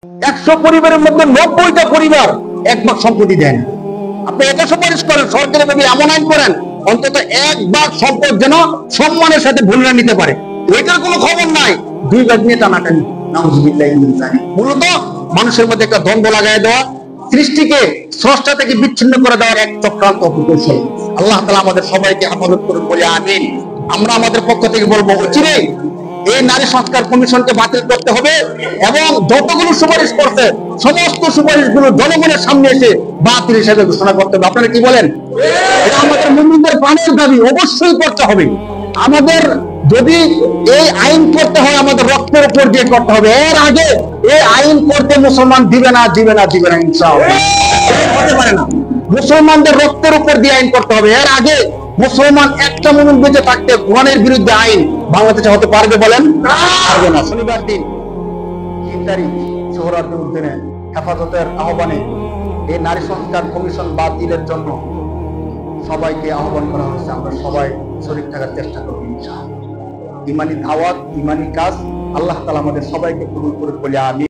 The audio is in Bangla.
100 পরিবারের মধ্যে 90টা পরিবার 1 ভাগ সম্পত্তি দেন। আপনি এটা সুপারিশ করেন, সরকারি ভাবে এমন আইন করেন অন্তত 1 ভাগ সম্পদ যেন সম্মানের সাথে ভুলরা নিতে পারে। এটার কোনো খবর নাই, 2 ভাগ নিয়ে টানাটানি। নাউজুবিল্লাহি মিন যালিক। মূলত মানুষের মধ্যে একটা দ্বন্দ্ব লাগায় দেওয়া, সৃষ্টিকে স্রষ্টা থেকে বিচ্ছিন্ন করে দেওয়ার এক চক্রান্ত কৌশল। আল্লাহ তাআলা আমাদের সবাইকে হেফাজত করুন বলে আমিন। আমরা আমাদের পক্ষ থেকে বলবো, চিরে এই নারী সংস্কার কমিশনকে বাতিল করতে হবে এবং যতগুলো সুপারিশ করছে সমস্ত সুপারিশগুলো জনগণের সামনে এসে বাতিল হিসেবে ঘোষণা করতে হবে। আপনারা কি বলেন? এটা আমাদের মুমিনদের প্রাণের দাবি, অবশ্যই করতে হবে। আমাদের যদি এই আইন করতে হয় আমাদের রক্তের উপর দিয়ে করতে হবে। এর আগে এই আইন করতে মুসলমান দিবে না ইনশাআল্লাহ। হতে পারে না। মুসলমানদের রক্তের উপর দিয়ে আইন করতে হবে। এর আগে মুসলমান একটা মুমিন বেঁচে থাকতে কোরআনের বিরুদ্ধে আইন বাংলাদেশে হতে পারবে বলেন? পারবে না। শনিবার দিন 3 তারিখ সোহরাওয়ার্দী উদ্দিনে হেফাজতের আহ্বানে এই নারী সংস্কার কমিশন বাতিলের জন্য সবাইকে আহ্বান করা হয়েছে। আমরা সবাই শরীর থাকার চেষ্টা করব ইনশাআল্লাহ। ইমানি দাওয়াত, ইমানি কাজ আল্লাহ তাআলা আমাদের সবাইকে কবুল করুন বলে আমিন।